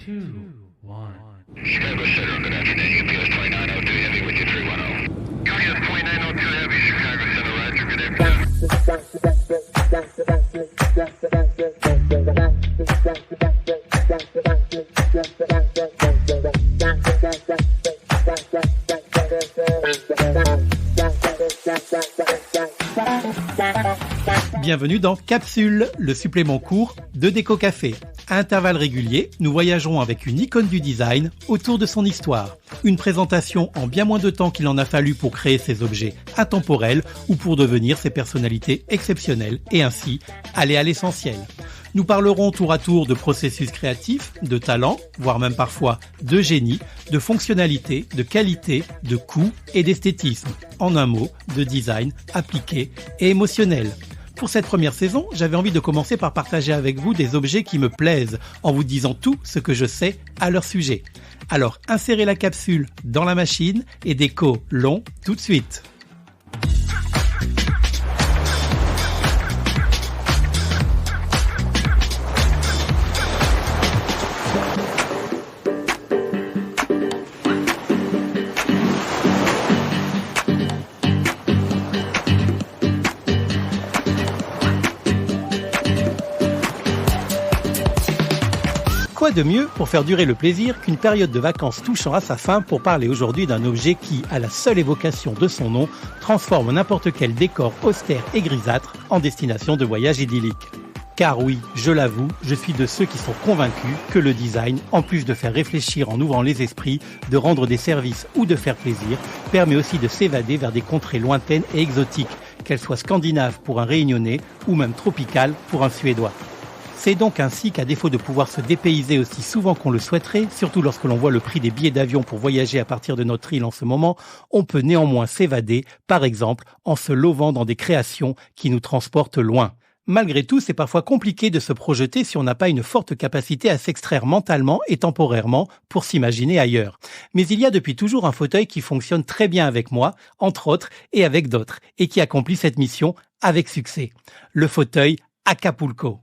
2, 1. Chicago Center, good afternoon. UPS 2902 Heavy with you 310. UPS 2902 Heavy, Chicago Center, Roger, good afternoon. Bienvenue dans Capsule, le supplément court de Déco Café. À intervalles réguliers, nous voyagerons avec une icône du design autour de son histoire. Une présentation en bien moins de temps qu'il en a fallu pour créer ces objets intemporels ou pour devenir ces personnalités exceptionnelles et ainsi aller à l'essentiel. Nous parlerons tour à tour de processus créatifs, de talent, voire même parfois de génie, de fonctionnalité, de qualité, de coût et d'esthétisme. En un mot, de design appliqué et émotionnel. Pour cette première saison, j'avais envie de commencer par partager avec vous des objets qui me plaisent, en vous disant tout ce que je sais à leur sujet. Alors, insérez la capsule dans la machine et déco long tout de suite. Quoi de mieux pour faire durer le plaisir qu'une période de vacances touchant à sa fin pour parler aujourd'hui d'un objet qui, à la seule évocation de son nom, transforme n'importe quel décor austère et grisâtre en destination de voyage idyllique. Car oui, je l'avoue, je suis de ceux qui sont convaincus que le design, en plus de faire réfléchir en ouvrant les esprits, de rendre des services ou de faire plaisir, permet aussi de s'évader vers des contrées lointaines et exotiques, qu'elles soient scandinaves pour un Réunionnais ou même tropicales pour un Suédois. C'est donc ainsi qu'à défaut de pouvoir se dépayser aussi souvent qu'on le souhaiterait, surtout lorsque l'on voit le prix des billets d'avion pour voyager à partir de notre île en ce moment, on peut néanmoins s'évader, par exemple, en se lovant dans des créations qui nous transportent loin. Malgré tout, c'est parfois compliqué de se projeter si on n'a pas une forte capacité à s'extraire mentalement et temporairement pour s'imaginer ailleurs. Mais il y a depuis toujours un fauteuil qui fonctionne très bien avec moi, entre autres, et avec d'autres, et qui accomplit cette mission avec succès. Le fauteuil Acapulco.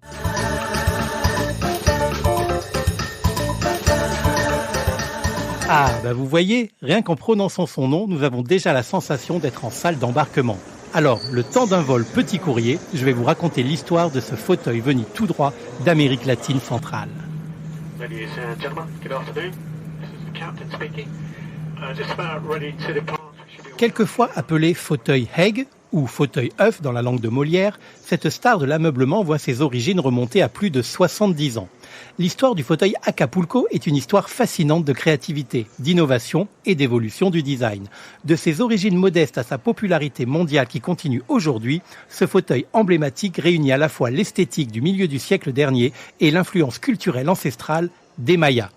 Ah, vous voyez, rien qu'en prononçant son nom, nous avons déjà la sensation d'être en salle d'embarquement. Alors, le temps d'un vol petit courrier, je vais vous raconter l'histoire de ce fauteuil venu tout droit d'Amérique latine centrale. Ladies and gentlemen, good afternoon. This is the captain speaking. Just about ready to depart. Quelquefois appelé fauteuil Haig, ou fauteuil œuf dans la langue de Molière, cette star de l'ameublement voit ses origines remonter à plus de 70 ans. L'histoire du fauteuil Acapulco est une histoire fascinante de créativité, d'innovation et d'évolution du design. De ses origines modestes à sa popularité mondiale qui continue aujourd'hui, ce fauteuil emblématique réunit à la fois l'esthétique du milieu du siècle dernier et l'influence culturelle ancestrale des Mayas.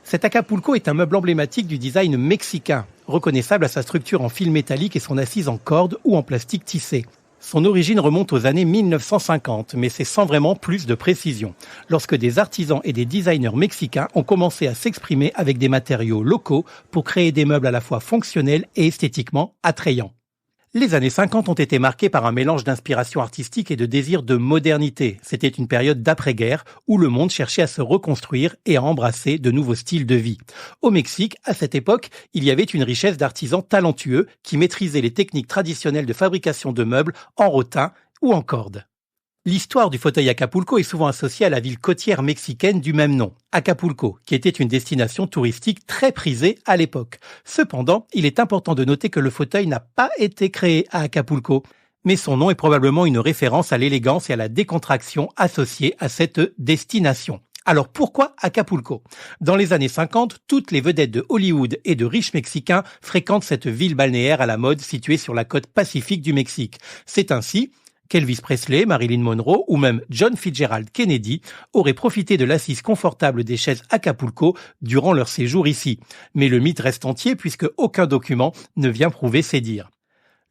Cet Acapulco est un meuble emblématique du design mexicain, reconnaissable à sa structure en fil métallique et son assise en corde ou en plastique tissé. Son origine remonte aux années 1950, mais c'est sans vraiment plus de précision, lorsque des artisans et des designers mexicains ont commencé à s'exprimer avec des matériaux locaux pour créer des meubles à la fois fonctionnels et esthétiquement attrayants. Les années 50 ont été marquées par un mélange d'inspiration artistique et de désir de modernité. C'était une période d'après-guerre où le monde cherchait à se reconstruire et à embrasser de nouveaux styles de vie. Au Mexique, à cette époque, il y avait une richesse d'artisans talentueux qui maîtrisaient les techniques traditionnelles de fabrication de meubles en rotin ou en corde. L'histoire du fauteuil Acapulco est souvent associée à la ville côtière mexicaine du même nom, Acapulco, qui était une destination touristique très prisée à l'époque. Cependant, il est important de noter que le fauteuil n'a pas été créé à Acapulco, mais son nom est probablement une référence à l'élégance et à la décontraction associée à cette destination. Alors pourquoi Acapulco ? Dans les années 50, toutes les vedettes de Hollywood et de riches Mexicains fréquentent cette ville balnéaire à la mode située sur la côte pacifique du Mexique. C'est ainsi qu'Elvis Presley, Marilyn Monroe ou même John Fitzgerald Kennedy auraient profité de l'assise confortable des chaises Acapulco durant leur séjour ici. Mais le mythe reste entier puisque aucun document ne vient prouver ces dires.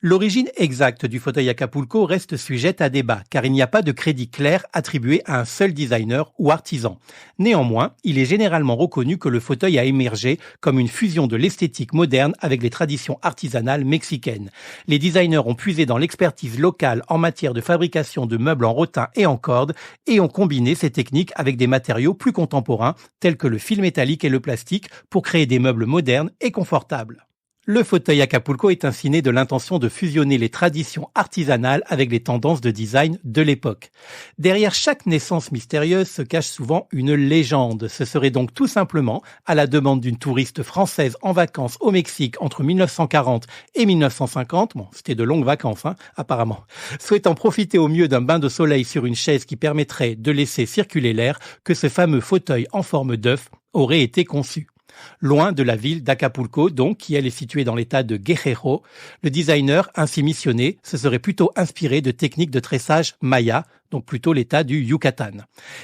L'origine exacte du fauteuil Acapulco reste sujette à débat, car il n'y a pas de crédit clair attribué à un seul designer ou artisan. Néanmoins, il est généralement reconnu que le fauteuil a émergé comme une fusion de l'esthétique moderne avec les traditions artisanales mexicaines. Les designers ont puisé dans l'expertise locale en matière de fabrication de meubles en rotin et en corde et ont combiné ces techniques avec des matériaux plus contemporains tels que le fil métallique et le plastique pour créer des meubles modernes et confortables. Le fauteuil Acapulco est ainsi né de l'intention de fusionner les traditions artisanales avec les tendances de design de l'époque. Derrière chaque naissance mystérieuse se cache souvent une légende. Ce serait donc tout simplement, à la demande d'une touriste française en vacances au Mexique entre 1940 et 1950, c'était de longues vacances apparemment, souhaitant profiter au mieux d'un bain de soleil sur une chaise qui permettrait de laisser circuler l'air, que ce fameux fauteuil en forme d'œuf aurait été conçu. Loin de la ville d'Acapulco, donc, qui elle est située dans l'état de Guerrero, le designer ainsi missionné se serait plutôt inspiré de techniques de tressage maya, donc plutôt l'état du Yucatan.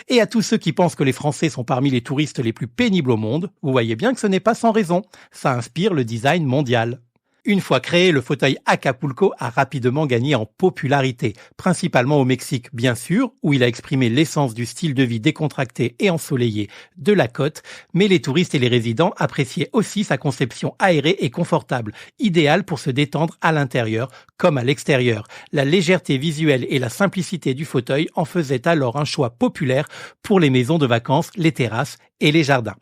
Et à tous ceux qui pensent que les Français sont parmi les touristes les plus pénibles au monde, vous voyez bien que ce n'est pas sans raison. Ça inspire le design mondial. Une fois créé, le fauteuil Acapulco a rapidement gagné en popularité, principalement au Mexique, bien sûr, où il a exprimé l'essence du style de vie décontracté et ensoleillé de la côte, mais les touristes et les résidents appréciaient aussi sa conception aérée et confortable, idéale pour se détendre à l'intérieur comme à l'extérieur. La légèreté visuelle et la simplicité du fauteuil en faisaient alors un choix populaire pour les maisons de vacances, les terrasses et les jardins.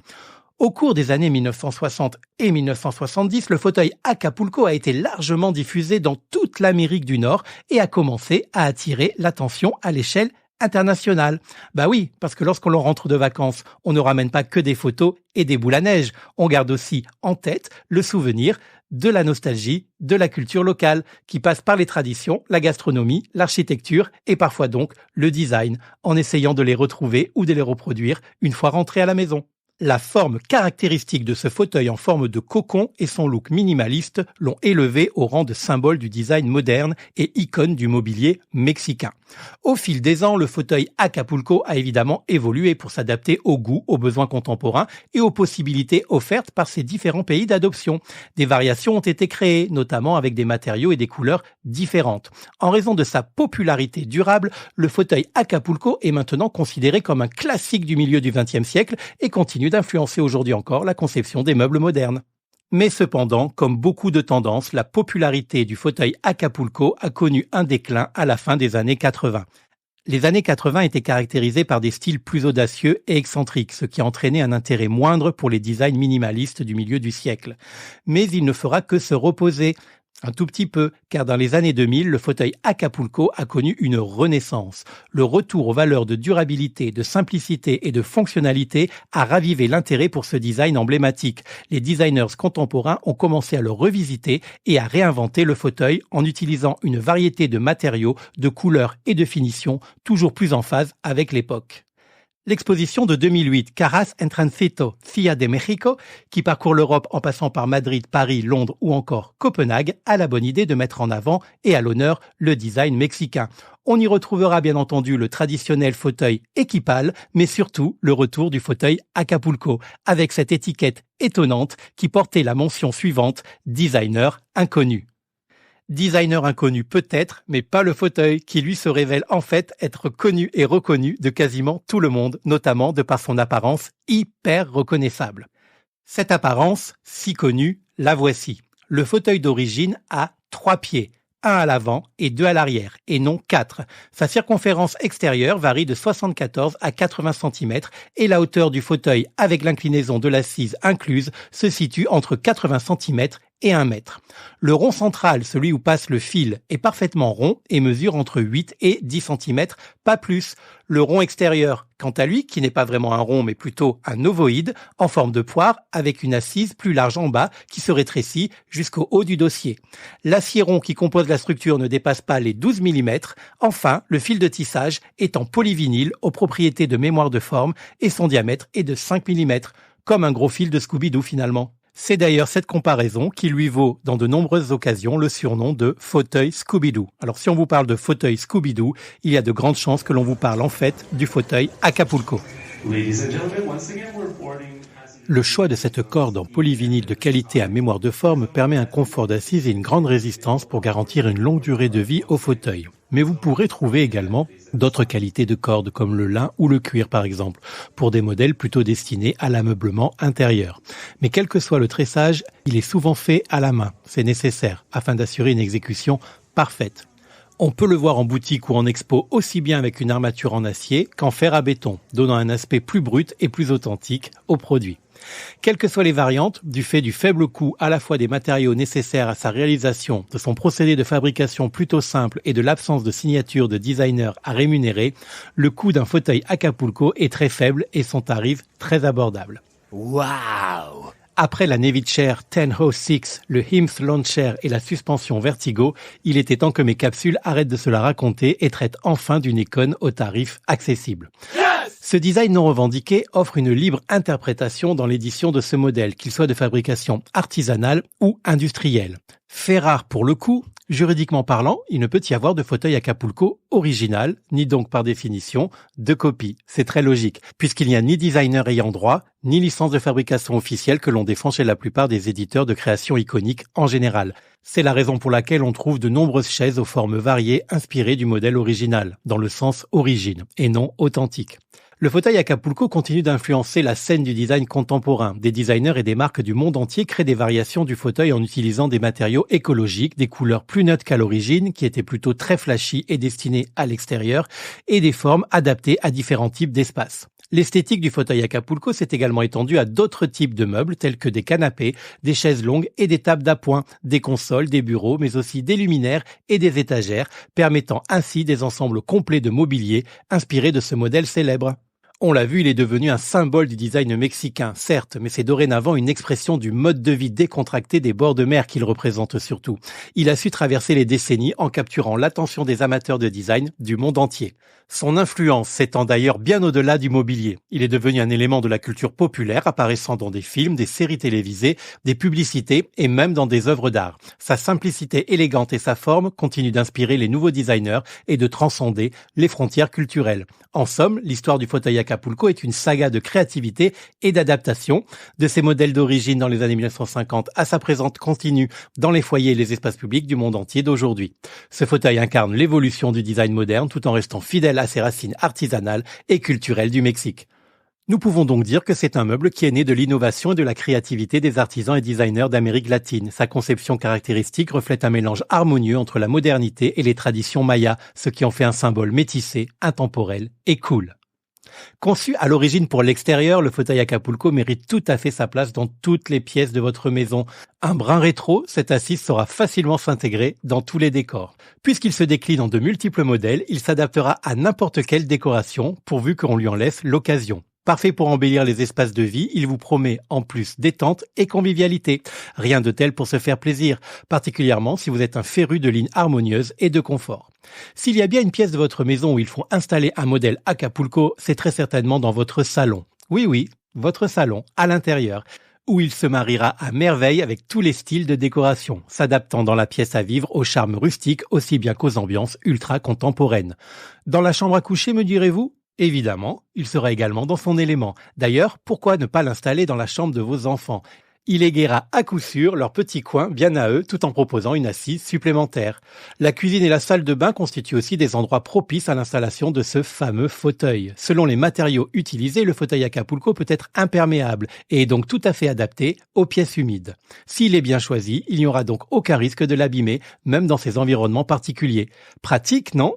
Au cours des années 1960 et 1970, le fauteuil Acapulco a été largement diffusé dans toute l'Amérique du Nord et a commencé à attirer l'attention à l'échelle internationale. Bah oui, parce que lorsqu'on rentre de vacances, on ne ramène pas que des photos et des boules à neige. On garde aussi en tête le souvenir de la nostalgie, de la culture locale, qui passe par les traditions, la gastronomie, l'architecture et parfois donc le design, en essayant de les retrouver ou de les reproduire une fois rentrés à la maison. La forme caractéristique de ce fauteuil en forme de cocon et son look minimaliste l'ont élevé au rang de symbole du design moderne et icône du mobilier mexicain. Au fil des ans, le fauteuil Acapulco a évidemment évolué pour s'adapter aux goûts, aux besoins contemporains et aux possibilités offertes par ces différents pays d'adoption. Des variations ont été créées, notamment avec des matériaux et des couleurs différentes. En raison de sa popularité durable, le fauteuil Acapulco est maintenant considéré comme un classique du milieu du XXe siècle et continue d'influencer aujourd'hui encore la conception des meubles modernes. Mais cependant, comme beaucoup de tendances, la popularité du fauteuil Acapulco a connu un déclin à la fin des années 80. Les années 80 étaient caractérisées par des styles plus audacieux et excentriques, ce qui a entraîné un intérêt moindre pour les designs minimalistes du milieu du siècle. Mais il ne fera que se reposer. Un tout petit peu, car dans les années 2000, le fauteuil Acapulco a connu une renaissance. Le retour aux valeurs de durabilité, de simplicité et de fonctionnalité a ravivé l'intérêt pour ce design emblématique. Les designers contemporains ont commencé à le revisiter et à réinventer le fauteuil en utilisant une variété de matériaux, de couleurs et de finitions toujours plus en phase avec l'époque. L'exposition de 2008, Caras en Transito, Ciudad de México, qui parcourt l'Europe en passant par Madrid, Paris, Londres ou encore Copenhague, a la bonne idée de mettre en avant et à l'honneur le design mexicain. On y retrouvera bien entendu le traditionnel fauteuil équipal, mais surtout le retour du fauteuil Acapulco, avec cette étiquette étonnante qui portait la mention suivante, designer inconnu. Designer inconnu peut-être, mais pas le fauteuil, qui lui se révèle en fait être connu et reconnu de quasiment tout le monde, notamment de par son apparence hyper reconnaissable. Cette apparence, si connue, la voici. Le fauteuil d'origine a 3 pieds, 1 à l'avant et 2 à l'arrière, et non 4. Sa circonférence extérieure varie de 74 à 80 cm et la hauteur du fauteuil avec l'inclinaison de l'assise incluse se situe entre 80 cm et 1 mètre. Le rond central, celui où passe le fil, est parfaitement rond et mesure entre 8 et 10 cm, pas plus. Le rond extérieur, quant à lui, qui n'est pas vraiment un rond mais plutôt un ovoïde, en forme de poire, avec une assise plus large en bas qui se rétrécit jusqu'au haut du dossier. L'acier rond qui compose la structure ne dépasse pas les 12 mm. Enfin, le fil de tissage est en polyvinyle aux propriétés de mémoire de forme et son diamètre est de 5 mm, comme un gros fil de Scooby-Doo finalement. C'est d'ailleurs cette comparaison qui lui vaut dans de nombreuses occasions le surnom de fauteuil Scooby-Doo. Alors si on vous parle de fauteuil Scooby-Doo, il y a de grandes chances que l'on vous parle en fait du fauteuil Acapulco. Le choix de cette corde en polyvinyle de qualité à mémoire de forme permet un confort d'assise et une grande résistance pour garantir une longue durée de vie au fauteuil. Mais vous pourrez trouver également d'autres qualités de cordes comme le lin ou le cuir par exemple, pour des modèles plutôt destinés à l'ameublement intérieur. Mais quel que soit le tressage, il est souvent fait à la main, c'est nécessaire afin d'assurer une exécution parfaite. On peut le voir en boutique ou en expo aussi bien avec une armature en acier qu'en fer à béton, donnant un aspect plus brut et plus authentique au produit. Quelles que soient les variantes, du fait du faible coût à la fois des matériaux nécessaires à sa réalisation, de son procédé de fabrication plutôt simple et de l'absence de signature de designer à rémunérer, le coût d'un fauteuil Acapulco est très faible et son tarif très abordable. Waouh! Après la Navy Chair 1006, le Hims Lawn Chair et la suspension Vertigo, il était temps que mes capsules arrêtent de se la raconter et traitent enfin d'une icône au tarif accessible. Ce design non revendiqué offre une libre interprétation dans l'édition de ce modèle, qu'il soit de fabrication artisanale ou industrielle. Fait rare pour le coup, juridiquement parlant, il ne peut y avoir de fauteuil Acapulco original, ni donc par définition de copie. C'est très logique, puisqu'il n'y a ni designer ayant droit, ni licence de fabrication officielle que l'on défend chez la plupart des éditeurs de création iconique en général. C'est la raison pour laquelle on trouve de nombreuses chaises aux formes variées inspirées du modèle original, dans le sens origine, et non authentique. Le fauteuil Acapulco continue d'influencer la scène du design contemporain. Des designers et des marques du monde entier créent des variations du fauteuil en utilisant des matériaux écologiques, des couleurs plus neutres qu'à l'origine, qui étaient plutôt très flashy et destinées à l'extérieur, et des formes adaptées à différents types d'espaces. L'esthétique du fauteuil Acapulco s'est également étendue à d'autres types de meubles tels que des canapés, des chaises longues et des tables d'appoint, des consoles, des bureaux, mais aussi des luminaires et des étagères, permettant ainsi des ensembles complets de mobilier inspirés de ce modèle célèbre. On l'a vu, il est devenu un symbole du design mexicain, certes, mais c'est dorénavant une expression du mode de vie décontracté des bords de mer qu'il représente surtout. Il a su traverser les décennies en capturant l'attention des amateurs de design du monde entier. Son influence s'étend d'ailleurs bien au-delà du mobilier. Il est devenu un élément de la culture populaire apparaissant dans des films, des séries télévisées, des publicités et même dans des œuvres d'art. Sa simplicité élégante et sa forme continuent d'inspirer les nouveaux designers et de transcender les frontières culturelles. En somme, l'histoire du fauteuil Acapulco est une saga de créativité et d'adaptation, de ses modèles d'origine dans les années 1950 à sa présence continue dans les foyers et les espaces publics du monde entier d'aujourd'hui. Ce fauteuil incarne l'évolution du design moderne tout en restant fidèle à ses racines artisanales et culturelles du Mexique. Nous pouvons donc dire que c'est un meuble qui est né de l'innovation et de la créativité des artisans et designers d'Amérique latine. Sa conception caractéristique reflète un mélange harmonieux entre la modernité et les traditions mayas, ce qui en fait un symbole métissé, intemporel et cool. Conçu à l'origine pour l'extérieur, le fauteuil Acapulco mérite tout à fait sa place dans toutes les pièces de votre maison. Un brin rétro, cette assise saura facilement s'intégrer dans tous les décors. Puisqu'il se décline en de multiples modèles, il s'adaptera à n'importe quelle décoration, pourvu qu'on lui en laisse l'occasion. Parfait pour embellir les espaces de vie, il vous promet en plus détente et convivialité. Rien de tel pour se faire plaisir, particulièrement si vous êtes un féru de lignes harmonieuses et de confort. S'il y a bien une pièce de votre maison où il faut installer un modèle Acapulco, c'est très certainement dans votre salon. Oui, votre salon, à l'intérieur, où il se mariera à merveille avec tous les styles de décoration, s'adaptant dans la pièce à vivre au charme rustique aussi bien qu'aux ambiances ultra contemporaines. Dans la chambre à coucher, me direz-vous ? Évidemment, il sera également dans son élément. D'ailleurs, pourquoi ne pas l'installer dans la chambre de vos enfants ? Il égaiera à coup sûr leur petit coin bien à eux tout en proposant une assise supplémentaire. La cuisine et la salle de bain constituent aussi des endroits propices à l'installation de ce fameux fauteuil. Selon les matériaux utilisés, le fauteuil Acapulco peut être imperméable et est donc tout à fait adapté aux pièces humides. S'il est bien choisi, il n'y aura donc aucun risque de l'abîmer, même dans ces environnements particuliers. Pratique, non ?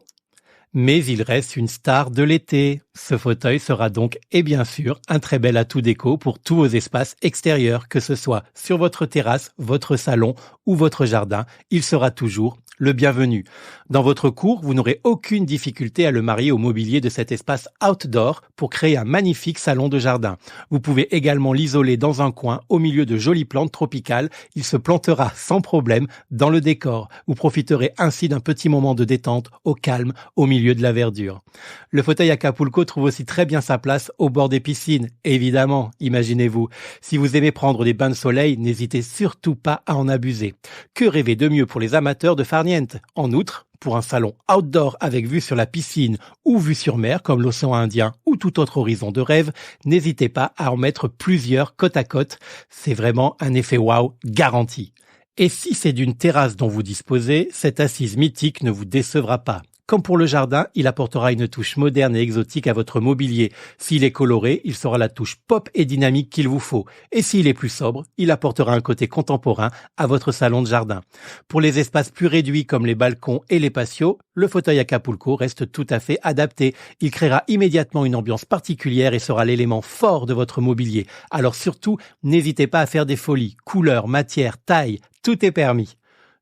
Mais il reste une star de l'été. Ce fauteuil sera donc, et bien sûr, un très bel atout déco pour tous vos espaces extérieurs, que ce soit sur votre terrasse, votre salon ou votre jardin. Il sera toujours le bienvenu. Dans votre cour, vous n'aurez aucune difficulté à le marier au mobilier de cet espace outdoor pour créer un magnifique salon de jardin. Vous pouvez également l'isoler dans un coin au milieu de jolies plantes tropicales. Il se plantera sans problème dans le décor. Vous profiterez ainsi d'un petit moment de détente au calme au milieu de la verdure. Le fauteuil Acapulco trouve aussi très bien sa place au bord des piscines. Évidemment, imaginez-vous. Si vous aimez prendre des bains de soleil, n'hésitez surtout pas à en abuser. Que rêver de mieux pour les amateurs de farniente niente. En outre, pour un salon outdoor avec vue sur la piscine ou vue sur mer comme l'océan Indien ou tout autre horizon de rêve, n'hésitez pas à en mettre plusieurs côte à côte. C'est vraiment un effet waouh garanti. Et si c'est d'une terrasse dont vous disposez, cette assise mythique ne vous décevra pas. Comme pour le jardin, il apportera une touche moderne et exotique à votre mobilier. S'il est coloré, il sera la touche pop et dynamique qu'il vous faut. Et s'il est plus sobre, il apportera un côté contemporain à votre salon de jardin. Pour les espaces plus réduits comme les balcons et les patios, le fauteuil Acapulco reste tout à fait adapté. Il créera immédiatement une ambiance particulière et sera l'élément fort de votre mobilier. Alors surtout, n'hésitez pas à faire des folies. Couleurs, matières, taille, tout est permis.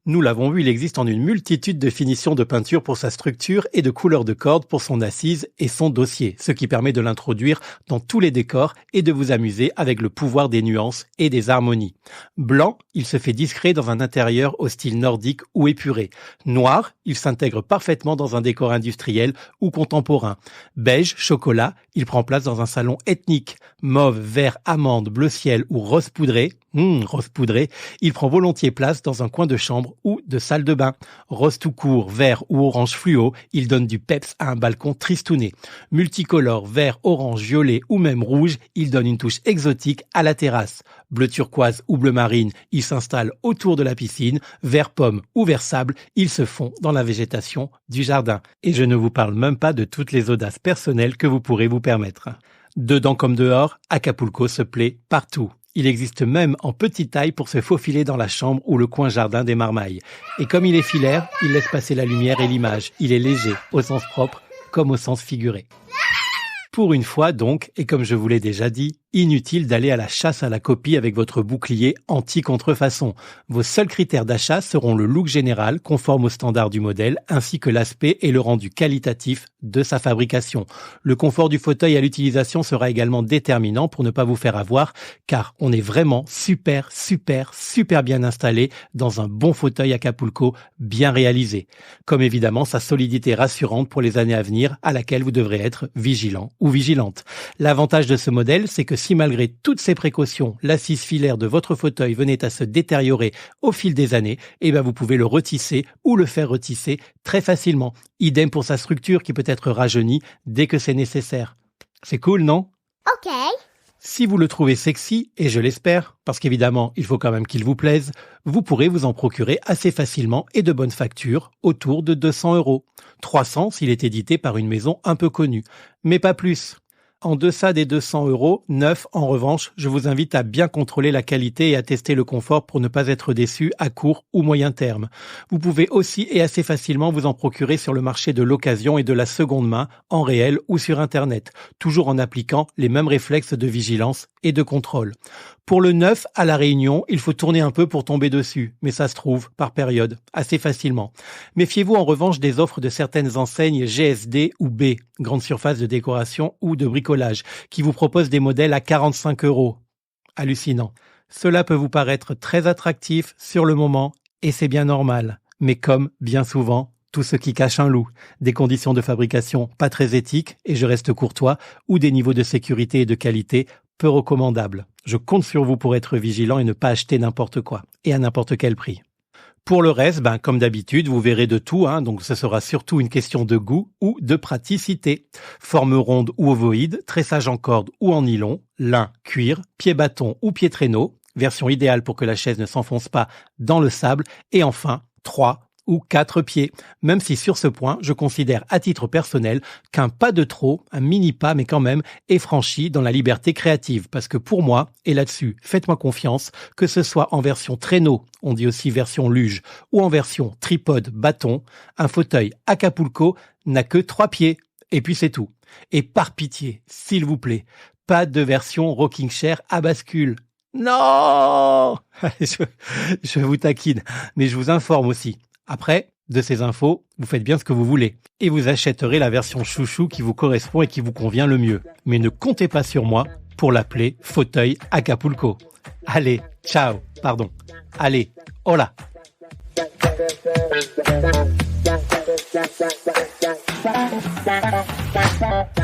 Nous l'avons vu, il existe en une multitude de finitions de peinture pour sa structure et de couleurs de cordes pour son assise et son dossier, ce qui permet de l'introduire dans tous les décors et de vous amuser avec le pouvoir des nuances et des harmonies. Blanc, il se fait discret dans un intérieur au style nordique ou épuré. Noir, il s'intègre parfaitement dans un décor industriel ou contemporain. Beige, chocolat, il prend place dans un salon ethnique. Mauve, vert, amande, bleu ciel ou rose poudré, il prend volontiers place dans un coin de chambre ou de salle de bain. Rose tout court, vert ou orange fluo, il donne du peps à un balcon tristouné. Multicolore, vert, orange, violet ou même rouge, il donne une touche exotique à la terrasse. Bleu turquoise ou bleu marine, il s'installe autour de la piscine. Vert pomme ou vert sable, il se fond dans la végétation du jardin. Et je ne vous parle même pas de toutes les audaces personnelles que vous pourrez vous permettre. Dedans comme dehors, Acapulco se plaît partout. Il existe même en petite taille pour se faufiler dans la chambre ou le coin jardin des Marmailles. Et comme il est filaire, il laisse passer la lumière et l'image. Il est léger, au sens propre comme au sens figuré. Pour une fois donc, et comme je vous l'ai déjà dit, inutile d'aller à la chasse à la copie avec votre bouclier anti-contrefaçon. Vos seuls critères d'achat seront le look général, conforme aux standards du modèle, ainsi que l'aspect et le rendu qualitatif de sa fabrication. Le confort du fauteuil à l'utilisation sera également déterminant pour ne pas vous faire avoir, car on est vraiment super bien installé dans un bon fauteuil Acapulco bien réalisé. Comme évidemment sa solidité rassurante pour les années à venir, à laquelle vous devrez être vigilant ou vigilante. L'avantage de ce modèle, c'est que si malgré toutes ces précautions, l'assise filaire de votre fauteuil venait à se détériorer au fil des années, vous pouvez le retisser ou le faire retisser très facilement. Idem pour sa structure qui peut être rajeunie dès que c'est nécessaire. C'est cool, non? Ok. Si vous le trouvez sexy, et je l'espère, parce qu'évidemment, il faut quand même qu'il vous plaise, vous pourrez vous en procurer assez facilement et de bonne facture, autour de 200 €. 300 s'il est édité par une maison un peu connue. Mais pas plus. En deçà des 200 €, neuf, en revanche, je vous invite à bien contrôler la qualité et à tester le confort pour ne pas être déçu à court ou moyen terme. Vous pouvez aussi et assez facilement vous en procurer sur le marché de l'occasion et de la seconde main, en réel ou sur Internet, toujours en appliquant les mêmes réflexes de vigilance et de contrôle. Pour le neuf, à La Réunion, il faut tourner un peu pour tomber dessus, mais ça se trouve, par période, assez facilement. Méfiez-vous en revanche des offres de certaines enseignes GSD ou B, grande surface de décoration ou de bricolage, qui vous proposent des modèles à 45 €. Hallucinant. Cela peut vous paraître très attractif sur le moment, et c'est bien normal. Mais comme, bien souvent, tout ce qui cache un loup, des conditions de fabrication pas très éthiques, et je reste courtois, ou des niveaux de sécurité et de qualité peu recommandables. Je compte sur vous pour être vigilant et ne pas acheter n'importe quoi, et à n'importe quel prix. Pour le reste, comme d'habitude, vous verrez de tout, donc ce sera surtout une question de goût ou de praticité. Forme ronde ou ovoïde, tressage en corde ou en nylon, lin, cuir, pied bâton ou pied traîneau, version idéale pour que la chaise ne s'enfonce pas dans le sable, et enfin, 3 ou 4 pieds, même si sur ce point, je considère à titre personnel qu'un pas de trop, un mini pas mais quand même, est franchi dans la liberté créative, parce que pour moi, et là-dessus, faites-moi confiance, que ce soit en version traîneau, on dit aussi version luge, ou en version tripode bâton, un fauteuil Acapulco n'a que 3 pieds, et puis c'est tout. Et par pitié, s'il vous plaît, pas de version rocking chair à bascule. Non! Je vous taquine, mais je vous informe aussi. Après, de ces infos, vous faites bien ce que vous voulez. Et vous achèterez la version chouchou qui vous correspond et qui vous convient le mieux. Mais ne comptez pas sur moi pour l'appeler fauteuil Acapulco. Allez, ciao, pardon. Allez, hola.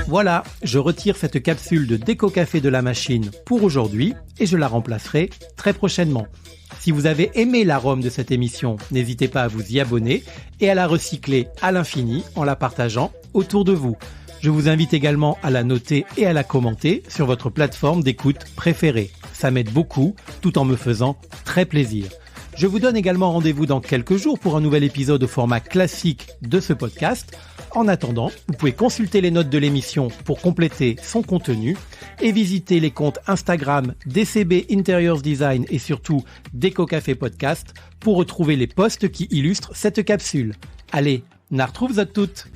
Voilà, je retire cette capsule de Déco Café de la machine pour aujourd'hui et je la remplacerai très prochainement. Si vous avez aimé l'arôme de cette émission, n'hésitez pas à vous y abonner et à la recycler à l'infini en la partageant autour de vous. Je vous invite également à la noter et à la commenter sur votre plateforme d'écoute préférée. Ça m'aide beaucoup, tout en me faisant très plaisir. Je vous donne également rendez-vous dans quelques jours pour un nouvel épisode au format classique de ce podcast. En attendant, vous pouvez consulter les notes de l'émission pour compléter son contenu et visiter les comptes Instagram DCB Interiors Design et surtout Déco Café Podcast pour retrouver les posts qui illustrent cette capsule. Allez, na retrouve toutes.